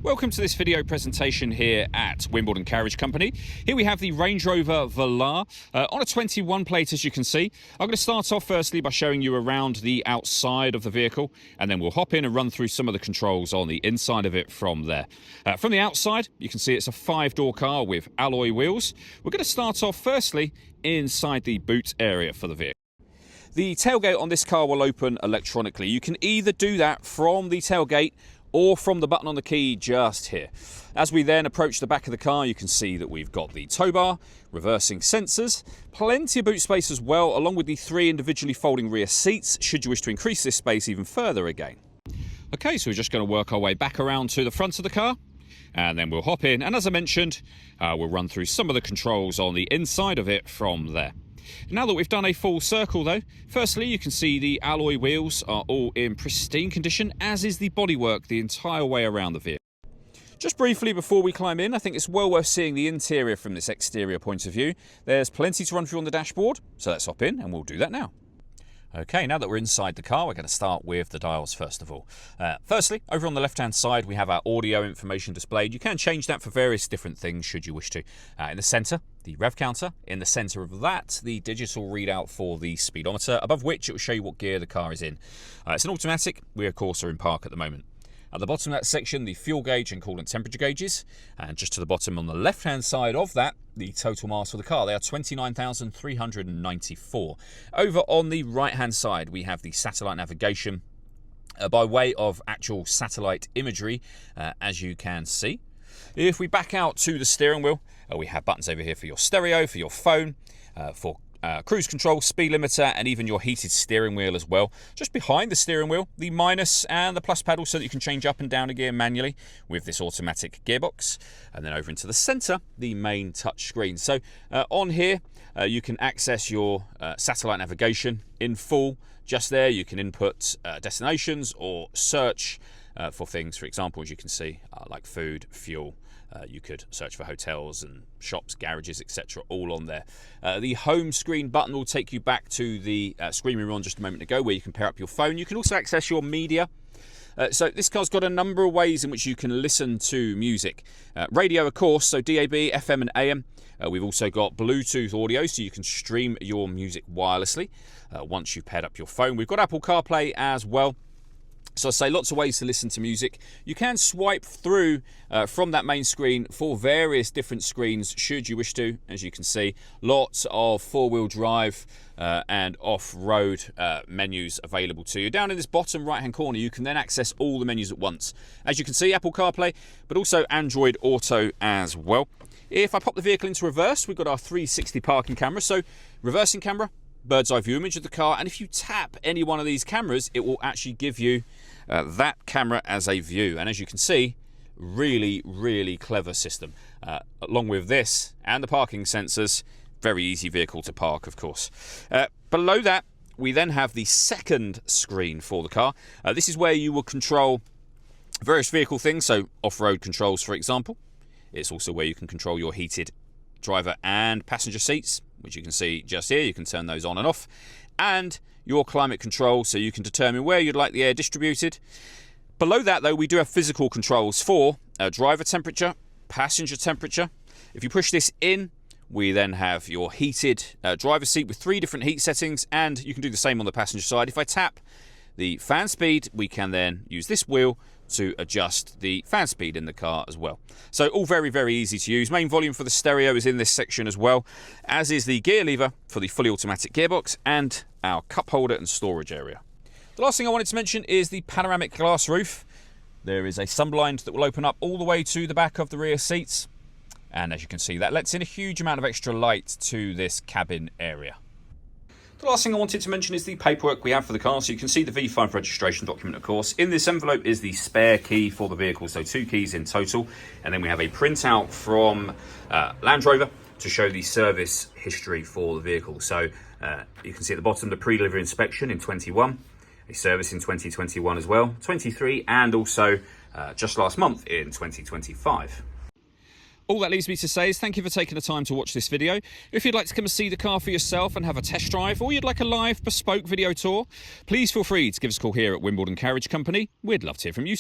Welcome to this video presentation here at Wimbledon Carriage Company. Here we have the Range Rover Velar on a 21 plate, as you can see. I'm going to start off firstly by showing you around the outside of the vehicle, and then we'll hop in and run through some of the controls on the inside of it from there. From the outside, you can see it's a 5-door car with alloy wheels. We're going to start off firstly inside the boot area for the vehicle. The tailgate on this car will open electronically. You can either do that from the tailgate or from the button on the key just here. As we then approach the back of the car, you can see that we've got the tow bar, reversing sensors, plenty of boot space as well, along with the 3 individually folding rear seats, should you wish to increase this space even further again. Okay, so we're just going to work our way back around to the front of the car, and then we'll hop in, and as I mentioned, we'll run through some of the controls on the inside of it from there. Now that we've done a full circle though, firstly you can see the alloy wheels are all in pristine condition, as is the bodywork the entire way around the vehicle. Just briefly before we climb in, I think it's well worth seeing the interior from this exterior point of view. There's plenty to run through on the dashboard, so let's hop in and we'll do that now. Okay, now that we're inside the car, we're going to start with the dials first of all. Firstly, over on the left-hand side, we have our audio information displayed. You can change that for various different things should you wish to. In the centre, the rev counter. In the centre of that, the digital readout for the speedometer, above which it will show you what gear the car is in. It's an automatic. We, of course, are in park at the moment. At the bottom of that section, the fuel gauge and coolant temperature gauges. And just to the bottom on the left-hand side of that, the total miles for the car. They are 29,394. Over on the right-hand side, we have the satellite navigation by way of actual satellite imagery, as you can see. If we back out to the steering wheel, we have buttons over here for your stereo, for your phone, for cruise control, speed limiter, and even your heated steering wheel as well. Just behind the steering wheel, the minus and the plus pedal, so that you can change up and down a gear manually with this automatic gearbox. And then over into the center, the main touch screen. So on here, you can access your satellite navigation in full. Just there, you can input destinations or search for things, for example, as you can see, like food, fuel. You could search for hotels and shops, garages, etc. all on there. The home screen button will take you back to the screen we were on just a moment ago, where you can pair up your phone. You can also access your media. So this car's got a number of ways in which you can listen to music. Radio, of course, so DAB, FM and AM. We've also got Bluetooth audio, so you can stream your music wirelessly once you've paired up your phone. We've got Apple CarPlay as well. So I say lots of ways to listen to music. You can swipe through from that main screen for various different screens should you wish to. As you can see, lots of 4-wheel drive and off-road menus available to you. Down in this bottom right-hand corner, you can then access all the menus at once. As you can see, Apple CarPlay, but also Android Auto as well. If I pop the vehicle into reverse, we've got our 360 parking camera. So reversing camera, bird's eye view image of the car, and if you tap any one of these cameras, it will actually give you that camera as a view. And as you can see, really clever system. Along with this and the parking sensors, very easy vehicle to park, of course. Below that, we then have the second screen for the car. This is where you will control various vehicle things, so off-road controls, for example. It's also where you can control your heated driver and passenger seats, which you can see just here. You can turn those on and off, and your climate control, so you can determine where you'd like the air distributed. Below that though, we do have physical controls for driver temperature, passenger temperature. If you push this in, we then have your heated driver seat with 3 different heat settings, and you can do the same on the passenger side. If I tap the fan speed, we can then use this wheel to adjust the fan speed in the car as well. So all very easy to use. Main volume for the stereo is in this section as well, as is the gear lever for the fully automatic gearbox and our cup holder and storage area. The last thing I wanted to mention is the panoramic glass roof. There is a sunblind that will open up all the way to the back of the rear seats, and as you can see, that lets in a huge amount of extra light to this cabin area. The last thing I wanted to mention is the paperwork we have for the car. So you can see the V5 registration document, of course. In this envelope is the spare key for the vehicle, so 2 keys in total. And then we have a printout from Land Rover to show the service history for the vehicle. So you can see at the bottom the pre-delivery inspection in 21, a service in 2021 as well, 23, and also just last month in 2025. All that leaves me to say is thank you for taking the time to watch this video. If you'd like to come and see the car for yourself and have a test drive, or you'd like a live bespoke video tour, please feel free to give us a call here at Wimbledon Carriage Company. We'd love to hear from you.